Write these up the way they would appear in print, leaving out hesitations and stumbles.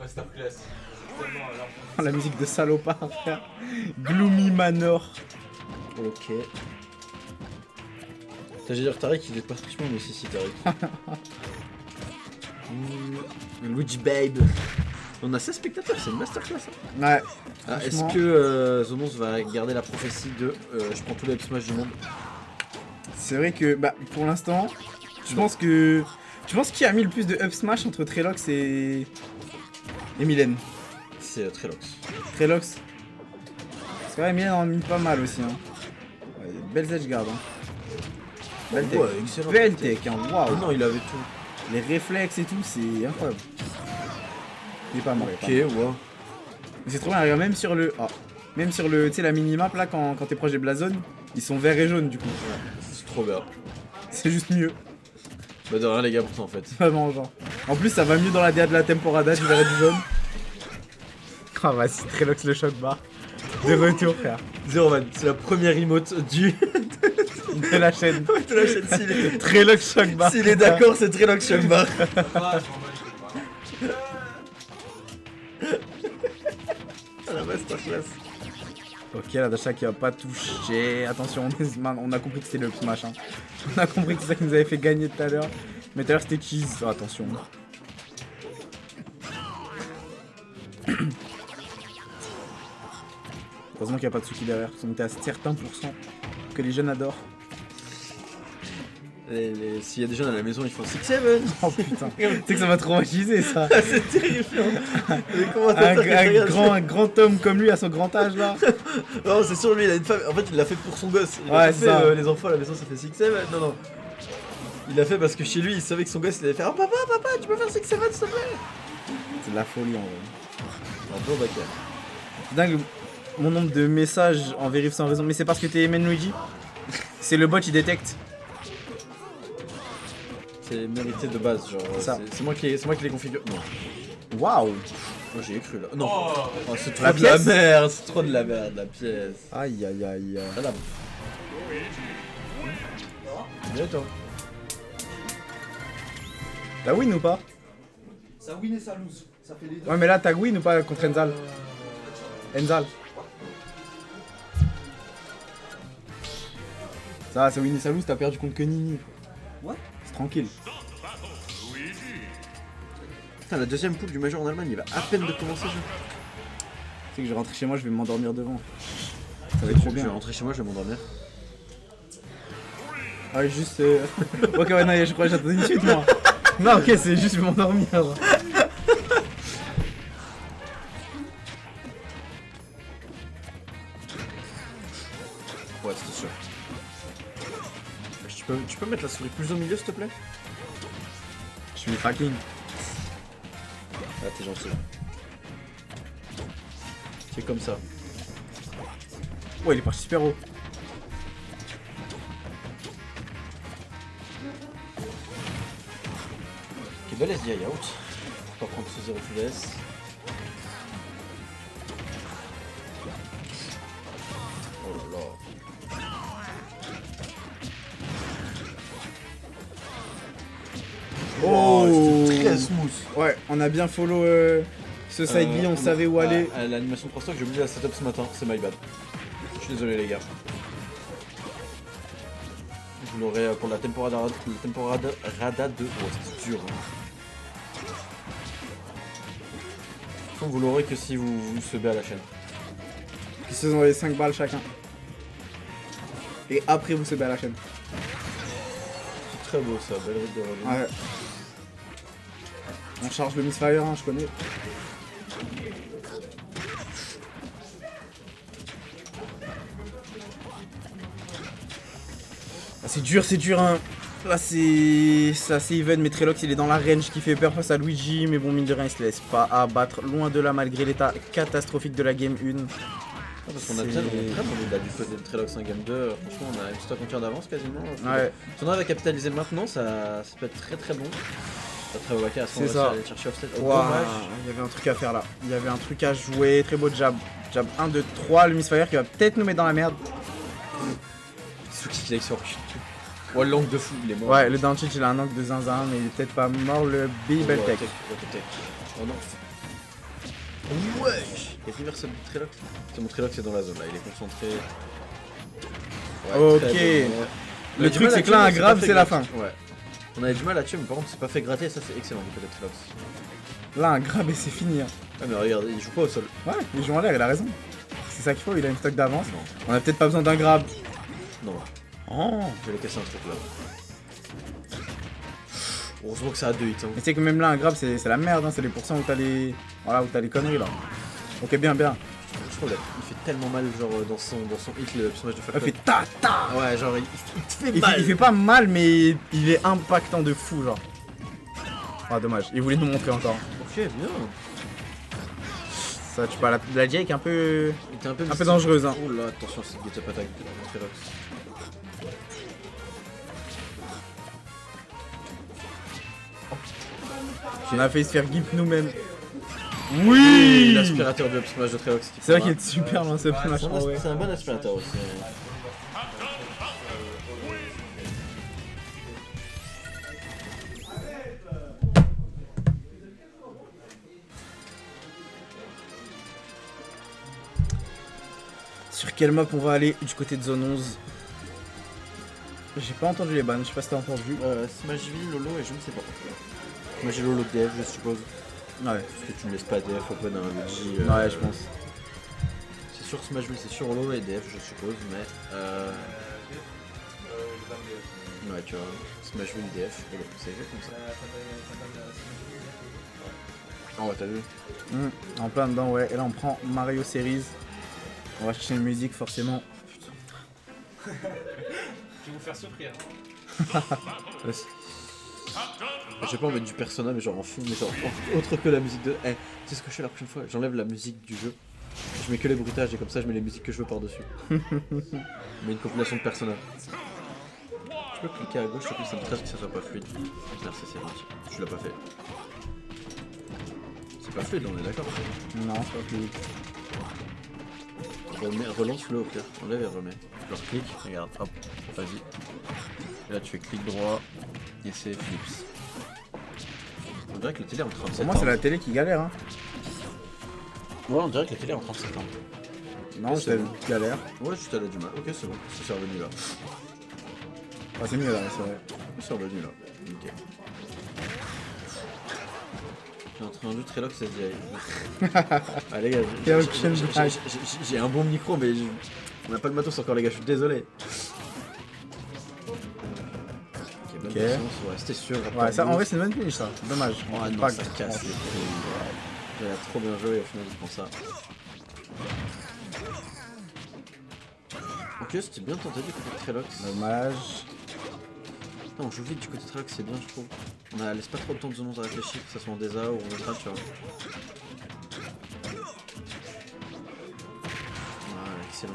Masterclass. Tellement alors. La musique de salopard, frère. Gloomy Manor. Ok. J'allais dire Tariq, il est pas franchement, mais si, Tariq. Luigi Babe. On a 16 spectateurs, c'est une masterclass. Hein. Ouais. Ah, est-ce Franchement. que Zonos va garder la prophétie de je prends tous les Smash du monde? C'est vrai que, bah, pour l'instant, je pense que. Tu penses qui a mis le plus de up smash entre Trelox et Mylène? C'est Trelox. Trelox. C'est vrai, Mylène en a mis pas mal aussi. Hein. Ouais, belles edge guard. Hein. Belle tech. Ouais, excellent. Belle tech, hein. Waouh. Oh non, il avait tout. Les réflexes et tout, c'est incroyable. Il est pas mort. Ok, ouais. C'est trop bien, regarde, même sur le. Ah. Même sur le. Tu sais, la minimap là, quand t'es proche des Blazon, ils sont verts et jaunes du coup. C'est trop bien. C'est juste mieux. Bah de rien les gars pour ça en fait. Vraiment, genre. En plus, ça va mieux dans la DA de la temporada, du vert et du jaune. Ah, vas-y, Trelox le choc bar. De retour, frère. Zero man, c'est la première emote du De la chaîne. de la chaîne. S'il est, Trelox choc bar. s'il est d'accord, c'est Trelox Shockbar. Ah, je m'en bats les couilles, moi. La masterclass. Ok, la Dasha qui va pas toucher. Attention, on a compris que c'était le smash. Hein. On a compris que c'est ça qui nous avait fait gagner tout à l'heure. Mais tout à l'heure c'était cheese. Oh, attention. Heureusement qu'il n'y a pas de Suki derrière. On était à certains pourcents que les jeunes adorent. S'il y a des jeunes à la maison, ils font 6-7. Oh putain. Tu sais que ça m'a traumatisé ça. C'est terrifiant. Les commentateurs qui regardent Un grand homme comme lui à son grand âge là. Non, c'est sûr, lui, il a une femme. En fait, il l'a fait pour son gosse. Il a Ouais, pas c'est fait ça. les enfants à la maison, ça fait 6-7. Non, non. Il l'a fait parce que chez lui, il savait que son gosse, il allait faire papa, tu peux faire 6-7 s'il te plaît. C'est de la folie en vrai. Un bon backer. C'est dingue mon nombre de messages en vérif sans raison. Mais c'est parce que t'es Aimé Luigi. C'est le bot il détecte. C'est mérité de base, genre. Ça. C'est moi qui l'ai configuré. Non. Waouh. Moi j'ai cru là. Non. Oh, Oh, c'est trop La de la pièce merde, c'est trop de la merde, la pièce. Aïe aïe aïe. Ah là. Bien toi. T'as win ou pas? Ça win et ça lose. Ça fait les deux. Ouais mais là t'as win ou pas contre Enzal? Enzal. Ça va, c'est win et ça lose, t'as perdu contre Kenini. Ouais. C'est tranquille. Putain, la deuxième poule du Major en Allemagne, il va à peine de commencer. Tu sais que je vais rentrer chez moi, je vais m'endormir devant. Ça va être trop Je vais bien. rentrer chez moi, je vais m'endormir. Ah ouais, juste... Ok ouais, non, je crois que j'attendais une suite moi. Non ok, c'est juste je vais m'endormir. Ouais, c'est sûr. Tu peux mettre la souris plus au milieu, s'il te plaît? Je suis tracking. Ah, t'es gentil. C'est comme ça. Ouais, il est parti super haut. Ok, bel SDI out. Pour pas prendre ce 0 to DS. Oh là là. Oh, c'était très smooth. Ouais, on a bien follow ce side B, on savait où aller. L'animation 3 stock, j'ai oublié la setup ce matin, c'est my bad. Je suis désolé les gars. Vous l'aurez pour la temporada Rada 2. Oh, c'est dur. Hein. Donc, vous l'aurez que si vous subez à la chaîne. Qui se sont les 5 balles chacun. Et après vous se bat à la chaîne. C'est très beau ça, belle route de relais. Ouais. On charge le misfire, hein, je connais. Ah, c'est dur hein. Là c'est even, mais Trelox il est dans la range qui fait peur face à Luigi, mais bon mine de rien il se laisse pas abattre, loin de là malgré l'état catastrophique de la game 1. Ah, parce qu'on a très bon là du côté de Trelox en game 2, franchement on a une stock entière d'avance quasiment. Ouais. Si on arrive à capitaliser maintenant, ça peut être très très bon. Pas très beau à C'est ça. aller chercher offset. Oh, Waouh, dommage. il y avait un truc à faire là. Il y avait un truc à jouer, très beau jab. Jab 1, 2, 3, le misfire qui va peut-être nous mettre dans la merde. Suki qui sur oh, l'angle de fou, il est mort. Ouais, le down-tilt il a un angle de zinzin, mais il est peut-être pas mort, le B-Bell Tech. Oh non. Wesh. Il y a divers subs de Trelox. C'est mon Trelox, c'est dans la zone là, il est concentré. Ok. très bon, ouais. On a Le du truc mal à c'est que tuer, là mais un c'est grab pas fait c'est la gratter. fin. Ouais. On avait du mal à tuer, mais par contre c'est pas fait gratter, ça c'est excellent du côté de Trelox. Là un grab et c'est fini. Hein. Ah mais regarde, il joue pas au sol. Ouais, il joue en l'air, il a raison. C'est ça qu'il faut, il a une stock d'avance. Non. On a peut-être pas besoin d'un grab. Non, Oh. je vais casser un truc là. Heureusement que ça a 2 hits. Hein. Mais tu sais que même là un grab c'est la merde, hein. C'est les pourcents où t'as les. Voilà, où t'as les conneries là. Ok, bien, bien. Je trouve il fait tellement mal genre dans son hit le personnage de Il Falcon. fait ta ta. Ouais, genre il te fait Il mal. fait, il fait pas mal, mais il est impactant de fou, genre. Ah, dommage. Il voulait nous montrer encore. Ok, bien. Ça, tu parles de la Jake un peu. Il était un peu, Un peu dangereuse, hein. Oh là, attention, c'est des top attack de Trelox. On a failli se faire gimp nous-mêmes. Et Oui. l'aspirateur du personnage de Trelox. C'est vrai qu'il est super loin ce match. C'est un bon aspirateur aussi. Sur quelle map on va aller du côté de zone 11? J'ai pas entendu les bannes, je sais pas si t'as entendu. Smashville, Lolo et je ne sais pas. Smashville, Lolo, DF, je suppose. Ouais, Parce que tu ne laisses pas DF open à un LG. ouais, je pense. C'est sûr Smashville, c'est sûr Lolo et DF, je suppose, mais. Ouais, tu vois, Smashville, DF, Lolo, c'est exact comme ça. Oh, ouais, t'as vu? En plein dedans, ouais. Et là, on prend Mario Series. On va chercher une musique, forcément. Je vais vous faire souffrir. Je vais pas en mettre du Persona, mais genre en fond, mais genre autre que la musique de. Eh, tu sais ce que je fais la prochaine fois? J'enlève la musique du jeu. Je mets que les bruitages et comme ça je mets les musiques que je veux par-dessus. Je mets une compilation de Persona. Je peux cliquer à gauche, je peux ça me trace que ça soit pas fluide. Merci, c'est gentil. Tu l'as pas fait. C'est pas fluide, on est d'accord. Non, c'est pas plus. Relance-le au pire, enlève et remets. Genre clic, regarde, hop, vas-y. Et là tu fais clic droit et c'est flips. On dirait que la télé est en 37 Pour moi, c'est la télé qui galère, hein. Ouais, on dirait que la télé est en 37 ans. Non, Ouais, c'est c'est bon. galère. Ouais, juste elle a du mal. Ok, c'est bon, c'est revenu là. Ah, c'est mieux là, c'est vrai. C'est revenu là. Ok. J'ai entendu Trelox et dit. Ah les gars, Y'a aucune blague. j'ai un bon micro, mais on n'a pas le matos encore, les gars, je suis désolé. Ok, bonne Ok. patience, ouais, c'était sûr. Ouais, ça, en vrai, c'est une bonne finish, ça. Dommage. Oh non, Pas ça grave. casse les couilles. Il a trop bien joué, au final, il prend ça. Ok, c'était bien tenté du côté de Trelox. Dommage. Non, on joue vite du côté de Trelox, c'est bien, je trouve. On laisse pas trop de temps de zone 11 à réfléchir, que ça soit en DESA ou en ultra, tu vois. Ah, excellent.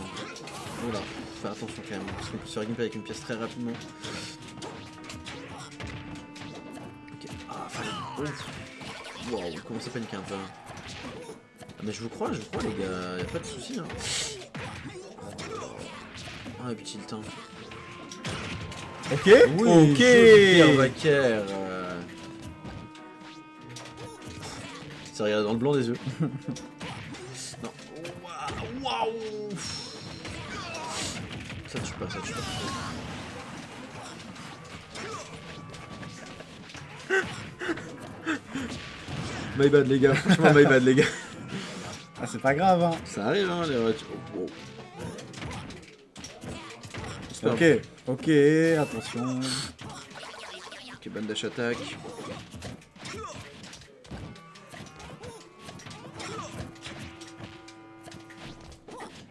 Oula, fais attention quand même, parce qu'on peut se faire gimper avec une pièce très rapidement. Ok, ah, fallait. Ouf. Waouh, on commence à paniquer un peu. Ah, mais je vous crois les gars, y'a pas de soucis. Hein. Ah, petit le temps. Ok. Oui, Ok. Pierre Vaquer. Ça regarde dans le blanc des yeux. Non. Waouh. Ça tue pas, ça tue pas. My bad, les gars. Franchement, my bad, les gars. Ah, c'est pas grave, hein. Ça arrive, hein, les retours. Oh, oh. Ok. Ok, attention. Ok, balle dash attaque.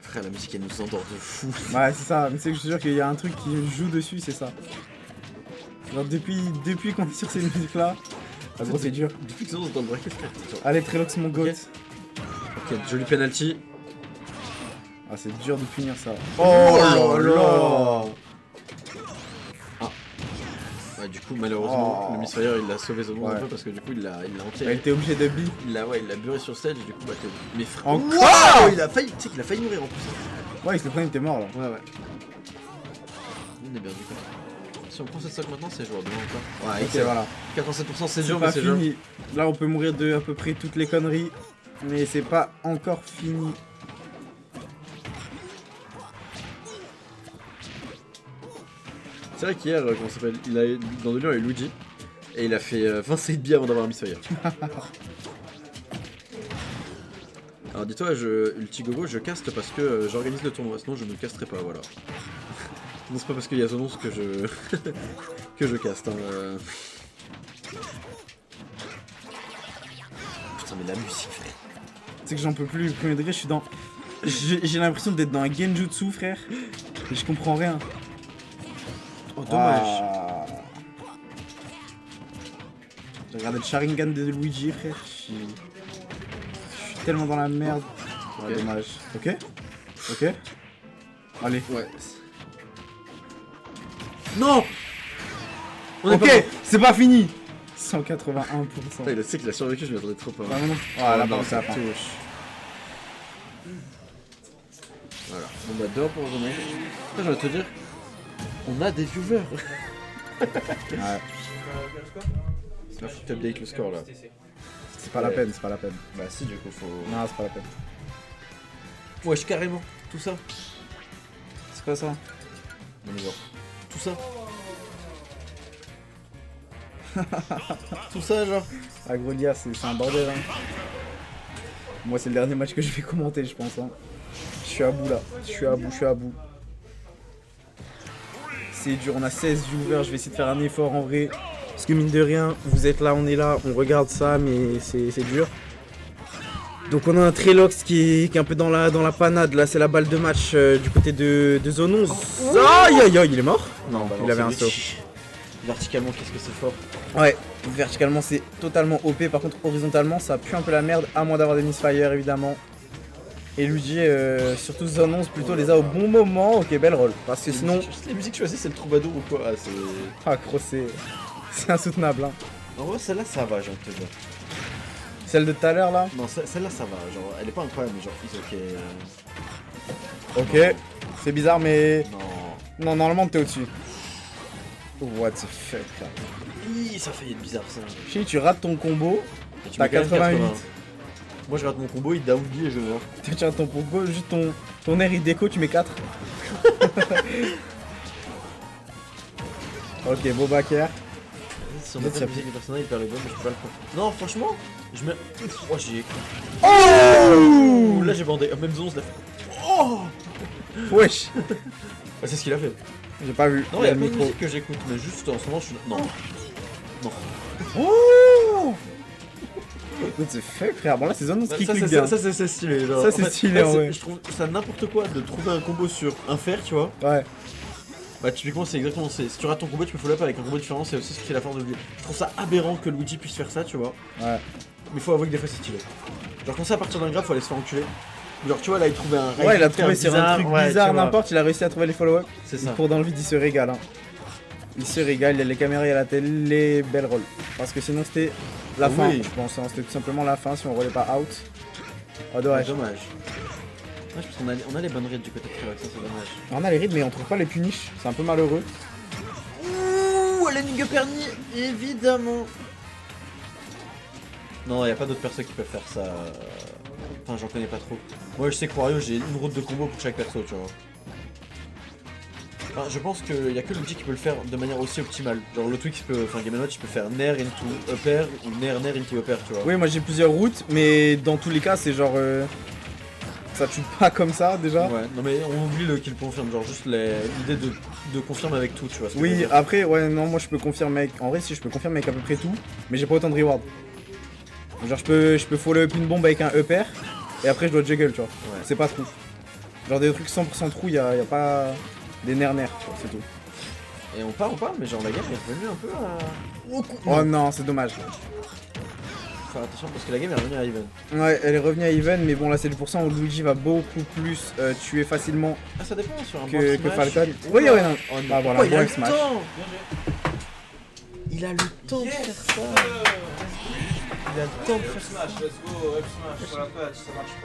Frère, la musique elle nous endort de fou. Ouais, c'est ça. Mais c'est que je suis sûr qu'il y a un truc qui joue dessus, c'est ça. Genre, depuis qu'on est sur ces musiques-là. Ah, gros, c'est dur. Depuis que nous on dans le bracket, frère. Allez, Trelox, mon goat. Ok, joli penalty. Ah, c'est dur de punir ça. Oh là là. Ouais, du coup, malheureusement, Oh. le Misfire il l'a sauvé son Ouais. un peu parce que du coup, il l'a Elle enterré. était obligée de bi. Il l'a buré sur stage, du coup, bah, mais frère. Encore Wow, il a failli, tu sais qu'il a failli mourir en plus. Ouais, il se le prenait, il était mort là. Ouais. On est bien du coup. Si on prend cette stock maintenant, c'est jouable encore. Ouais, Ok, voilà. 87% c'est C'est dur, mais pas c'est jouable. fini. Là, on peut mourir de à peu près toutes les conneries. Mais c'est pas encore fini. C'est vrai qu'hier, comment ça s'appelle, dans le lieu, il y a eu Luigi. Et il a fait 20 side B avant d'avoir un Misfire. Alors dis-toi, Ultigogo, je caste parce que j'organise le tournoi, sinon je ne le casterai pas, voilà. Non, c'est pas parce qu'il y a Zonons que je que je caste. Hein. Putain, mais la musique, frère. C'est que j'en peux plus, le premier degré, je suis dans... J'ai l'impression d'être dans un genjutsu, frère. Et je comprends rien. Oh, dommage. Ah. J'ai regardé le Sharingan de Luigi, frère. Je suis tellement dans la merde. Ouais, Ok. dommage. Ok. Ok. Allez. Ouais. Non. On est Ok, pas c'est pas fini. 181%. Putain, il sait qu'il a survécu, je m'y attendais trop pas. Ah, non. Ah, là, non, par contre, c'est la fin. touche. Voilà. Bon bah dehors pour Zonon. Putain, je vais te dire, on a des viewers. Ouais, C'est faut que tu updates le score là. c'est pas la peine, c'est pas la peine. Bah si, du coup faut... Non, c'est pas la peine. Wesh, carrément, tout ça. C'est quoi ça? On y va. Tout ça. Tout ça, genre. Agrolia, c'est un bordel. Hein. Moi, c'est le dernier match que je vais commenter, je pense. Hein. Je suis à bout là. Je suis à bout. C'est dur, on a 16 viewers. Je vais essayer de faire un effort en vrai. Parce que mine de rien, vous êtes là, on est là, on regarde ça, mais c'est dur. Donc on a un Trelox qui est un peu dans la panade. Là, c'est la balle de match du côté de Zone 11. Aïe aïe aïe, il est mort? Non, il avait un saut. Verticalement, qu'est-ce que c'est fort. Ouais, verticalement c'est totalement OP, par contre horizontalement ça pue un peu la merde, à moins d'avoir des misfire évidemment. Et Luigi, surtout Zone 11, plutôt les a au bon moment, ok belle roll. Parce que sinon, Les musiques choisies, c'est le troubadour ou quoi? Ah, c'est... ah gros c'est insoutenable hein. En vrai, celle-là, ça va, j'ai envie de te dire. Celle de tout à l'heure là. Non, celle-là, ça va. Genre, elle est pas incroyable, mais genre, ok. Ok, c'est bizarre mais... Non. Non, normalement t'es au-dessus. What the fuck là. Hi, ça fait être bizarre ça. Chi, tu rates ton combo, Et tu t'as mets quand même 88. Moi, je rate mon combo, il down B et je meurs. Tu rates ton combo, juste ton air il déco, tu mets 4. Ok, beau backer. Si on met pas de musique de personnage, il perd le goal, mais je peux pas le prendre. Non, franchement, je mets. Oh, j'ai écrit. Oh Là, j'ai bandé. Même Zonz l'a fait. Oh Wesh. Bah, c'est ce qu'il a fait. J'ai pas vu. Non, il y a le pas de micro. musique que j'écoute, mais juste en ce moment, je suis. Non. Non. Oh What the fuck frère, bon là c'est Zone 11 qui clique bien. Ça, c'est stylé. Genre, Ça, c'est en fait, stylé, en vrai. Je trouve ça n'importe quoi de trouver un combo sur un fer, tu vois. Ouais. Bah, typiquement, c'est exactement. Si tu rates ton combo, tu peux follow up avec un combo différent, c'est aussi ce qui fait la force de Luigi. Je trouve ça aberrant que Luigi puisse faire ça, tu vois. Ouais. Mais faut avouer que des fois, c'est stylé. Genre, quand c'est à partir d'un graphe, faut aller se faire enculer. Genre, tu vois, là, il trouvait un. Ouais, il a trouvé sur un truc ouais, bizarre, tu vois. n'importe, il a réussi à trouver les follow-up. C'est Il ça. court dans le vide, il se régale. Hein. Il se régale, il y a les caméras, il y a la télé, belle roll. Parce que sinon c'était la Oui. fin, je pense. Hein. C'était tout simplement la fin si on roulait pas out. Oh Ouais, dommage. dommage. Ouais, parce qu'on a les bonnes raids du côté de Trivax, ça c'est dommage. On a les rides mais on trouve pas les punish, c'est un peu malheureux. Ouh, Lenning Perny, évidemment. Non, y a pas d'autres persos qui peuvent faire ça. Enfin, j'en connais pas trop. Moi, je sais que Wario, j'ai une route de combo pour chaque perso, tu vois. Enfin, je pense qu'il y a que Luigi qui peut le faire de manière aussi optimale. Genre, le Twix peut. Enfin, Game & Watch, il peut faire Nair into Upper ou Nair into Upper, tu vois. Oui, moi j'ai plusieurs routes, mais dans tous les cas c'est genre... ça tue pas comme ça déjà. Ouais, non mais on oublie le kill confirm, genre juste l'idée de confirmer avec tout, tu vois. ce que je veux Oui, dire. après, ouais, non, moi je peux confirmer avec... En vrai, si je peux confirmer avec à peu près tout, mais j'ai pas autant de reward. Genre, je peux follow up une bombe avec un upper, et après je dois juggle, tu vois. Ouais. C'est pas trou. Genre, des trucs 100% trou, y a pas des nerfs, tu vois, c'est tout. Et on part, mais genre la game est revenue un peu à. Oh non, c'est dommage. Faut faire attention parce que la game est revenue à Even. Ouais, elle est revenue à even, mais bon, là c'est le pourcent où Luigi va beaucoup plus tuer facilement Ah, ça dépend sur un que board smash. Falcon. Oui, ouais, non. Oh, non. Ah, voilà, Oh, il a bon le smash. temps. Il a le temps de faire ça. Il a le temps de faire ça. Smash, let's go, up smash, sur la patch, ça marche